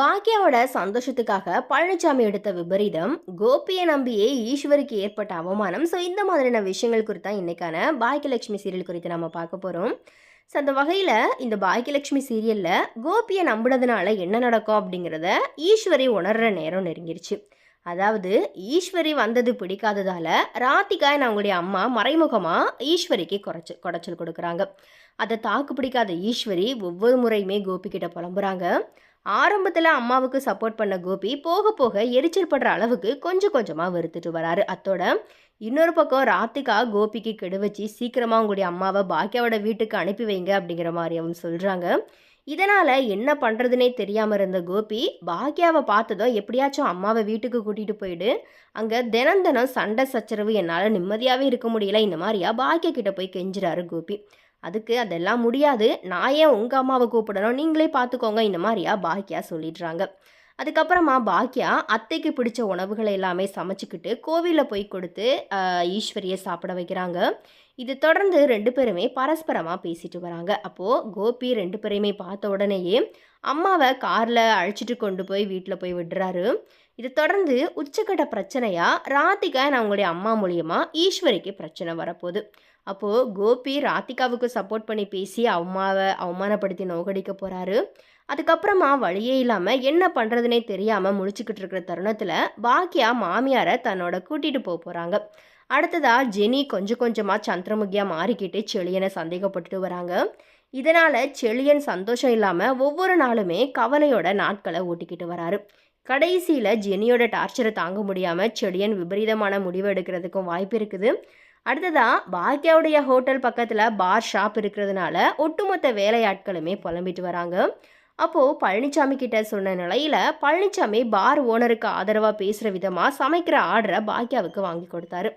பாக்யாவோட சந்தோஷத்துக்காக பழனிசாமி எடுத்த விபரீதம், கோபியை நம்பியே ஈஸ்வருக்கு ஏற்பட்ட அவமானம். ஸோ இந்த மாதிரியான விஷயங்கள் குறித்து தான் இன்னைக்கான பாக்கியலட்சுமி சீரியல் குறித்து நம்ம பார்க்க போகிறோம். ஸோ அந்த வகையில் இந்த பாக்கியலட்சுமி சீரியலில் கோபியை நம்பினதுனால என்ன நடக்கும் அப்படிங்கிறத ஈஸ்வரி உணர்கிற நேரம் நெருங்கிருச்சு. அதாவது ஈஸ்வரி வந்தது பிடிக்காததால ராதிகா அவங்களுடைய அம்மா மறைமுகமாக ஈஸ்வரிக்கு குடைச்சல் கொடுக்குறாங்க. அதை தாக்கு பிடிக்காத ஈஸ்வரி ஒவ்வொரு முறையுமே கோபி கிட்ட புலம்புறாங்க. ஆரம்பத்தில் அம்மாவுக்கு சப்போர்ட் பண்ண கோபி போக போக எரிச்சல் படுற அளவுக்கு கொஞ்சம் கொஞ்சமாக வெறுத்துட்டு வராரு. அத்தோட இன்னொரு பக்கம் ராதிகா கோபிக்கு கெடு வச்சு சீக்கிரமாக உங்களுடைய அம்மாவை பாக்கியாவோட வீட்டுக்கு அனுப்பி வைங்க அப்படிங்கிற மாதிரி அவங்க சொல்கிறாங்க. இதனால் என்ன பண்ணுறதுனே தெரியாமல் இருந்த கோபி பாக்கியாவை பார்த்ததும் எப்படியாச்சும் அம்மாவை வீட்டுக்கு கூட்டிகிட்டு போயிடு, அங்கே தினம் தினம் சண்டை சச்சரவு, என்னால் நிம்மதியாகவே இருக்க முடியல, இந்த மாதிரியா பாக்கியா கிட்ட போய் கெஞ்சுறாரு கோபி. அதுக்கு அதெல்லாம் முடியாது, நான் ஏன் உங்கள் அம்மாவை கூப்பிடணும், நீங்களே பார்த்துக்கோங்க, இந்த மாதிரியா பாக்கியா சொல்லிடுறாங்க. அதுக்கப்புறமா பாக்கியா அத்தைக்கு பிடிச்ச உணவுகளை எல்லாமே சமைச்சிக்கிட்டு கோவிலில் போய் கொடுத்து ஈஸ்வரியை சாப்பிட வைக்கிறாங்க. இது தொடர்ந்து ரெண்டு பேருமே பரஸ்பரமாக பேசிட்டு வராங்க. அப்போது கோபி ரெண்டு பேரையுமே பார்த்த உடனேயே அம்மாவை காரில் அழைச்சிட்டு கொண்டு போய் வீட்டில் போய் விடுறாரு. இது தொடர்ந்து உச்சக்கட்ட பிரச்சனையாக ராதிகா அவங்களுடைய அம்மா மூலியமாக ஈஸ்வரிக்கு பிரச்சனை வரப்போகுது. அப்போது கோபி ராதிகாவுக்கு சப்போர்ட் பண்ணி பேசி அம்மாவை அவமானப்படுத்தி நோகடிக்க போகிறாரு. அதுக்கப்புறமா வழியே இல்லாமல் என்ன பண்ணுறதுனே தெரியாமல் முழிச்சுக்கிட்டு இருக்கிற தருணத்தில் பாக்கியா மாமியாரை தன்னோட கூட்டிகிட்டு போகிறாங்க. அடுத்ததாக ஜெனி கொஞ்சம் கொஞ்சமாக சந்திரமுகியாக மாறிக்கிட்டு செழியனை சந்தேகப்பட்டுட்டு வராங்க. இதனால் செழியன் சந்தோஷம் இல்லாமல் ஒவ்வொரு நாளுமே கவலையோட நாட்களை ஓட்டிக்கிட்டு வராரு. கடைசியில் ஜெனியோட டார்ச்சரை தாங்க முடியாமல் செழியன் விபரீதமான முடிவு எடுக்கிறதுக்கும் வாய்ப்பு இருக்குது. அடுத்ததாக பாக்கியாவுடைய ஹோட்டல் பக்கத்தில் பார் ஷாப் இருக்கிறதுனால ஒட்டுமொத்த வேலையாட்களுமே புலம்பிட்டு வராங்க. அப்போது பழனிசாமி கிட்ட சொன்ன நிலையில் பழனிசாமி பார் ஓனருக்கு ஆதரவாக பேசுகிற விதமாக சமைக்கிற ஆர்டரை பாக்கியாவுக்கு வாங்கி கொடுத்தாரு.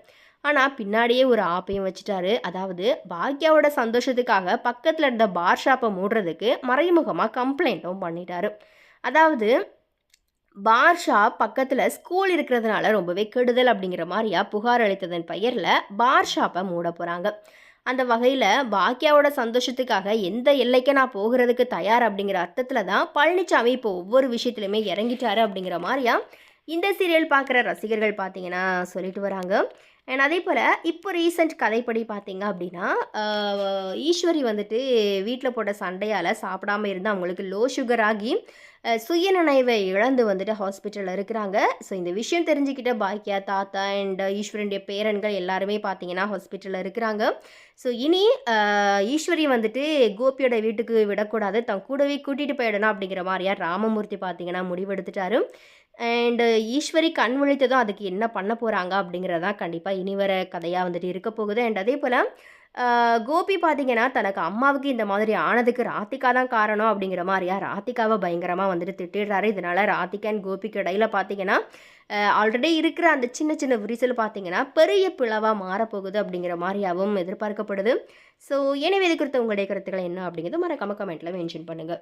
ஆனால் பின்னாடியே ஒரு ஆப்பையும் வச்சுட்டாரு. அதாவது பாக்கியாவோட சந்தோஷத்துக்காக பக்கத்தில் இருந்த பார் ஷாப்பை மூடுறதுக்கு மறைமுகமாக கம்ப்ளைண்ட்டும் பண்ணிட்டாரு. அதாவது பார் ஷாப் பக்கத்தில் ஸ்கூல் இருக்கிறதுனால ரொம்பவே கெடுதல் அப்படிங்கிற மாதிரியா புகார் அளித்ததன் பெயரில் பார் ஷாப்பை மூட போகிறாங்க. அந்த வகையில் பாக்கியாவோட சந்தோஷத்துக்காக எந்த எல்லைக்கு நான் போகிறதுக்கு தயார் அப்படிங்கிற அர்த்தத்தில் தான் பழனிசாமி இப்போ ஒவ்வொரு விஷயத்துலையுமே இறங்கிட்டாரு அப்படிங்கிற மாதிரியா இந்த சீரியல் பார்க்குற ரசிகர்கள் பார்த்தீங்கன்னா சொல்லிட்டு வராங்க. அண்ட் அதே போல் இப்போ ரீசெண்ட் கதைப்படி பார்த்தீங்க அப்படின்னா ஈஸ்வரி வந்துட்டு வீட்டில் போட்ட சண்டையால் சாப்பிடாமல் இருந்து அவங்களுக்கு லோ சுகர் ஆகி சுயநினைவை இழந்து வந்துட்டு ஹாஸ்பிட்டலில் இருக்கிறாங்க. ஸோ இந்த விஷயம் தெரிஞ்சுக்கிட்ட பாக்கியா, தாத்தா அண்ட் ஈஸ்வரனுடைய பேரன்கள் எல்லாருமே பார்த்தீங்கன்னா ஹாஸ்பிட்டலில் இருக்கிறாங்க. ஸோ இனி ஈஸ்வரி வந்துட்டு கோபியோட வீட்டுக்கு விடக்கூடாது, தன் கூடவே கூட்டிகிட்டு போயிடணும் அப்படிங்கிற மாதிரியா ராமமூர்த்தி பார்த்தீங்கன்னா முடிவெடுத்துட்டாரு. அண்டு ஈஸ்வரி கண் விழித்ததும் அதுக்கு என்ன பண்ண போகிறாங்க அப்படிங்கிறதான் கண்டிப்பாக இனி வர கதையாக வந்துட்டு இருக்க போகுது. அண்ட் அதே போல் கோபி பார்த்தீங்கன்னா தனக்கு அம்மாவுக்கு இந்த மாதிரி ஆனதுக்கு ராதிகா தான் காரணம் அப்படிங்கிற மாதிரியா ராதிகாவை பயங்கரமாக வந்துட்டு திட்டிடுறாரு. இதனால் ராதிகா அண்ட் கோபிக்கு இடையில் பார்த்தீங்கன்னா ஆல்ரெடி இருக்கிற அந்த சின்ன சின்ன விரிசல் பார்த்தீங்கன்னா பெரிய பிளவாக மாறப்போகுது அப்படிங்கிற மாதிரியாகவும் எதிர்பார்க்கப்படுது. ஸோ எனவே இது குறித்த உங்களுடைய கருத்துக்கள் என்ன அப்படிங்கிறது மறக்காம கமெண்ட்டில் மென்ஷன் பண்ணுங்கள்.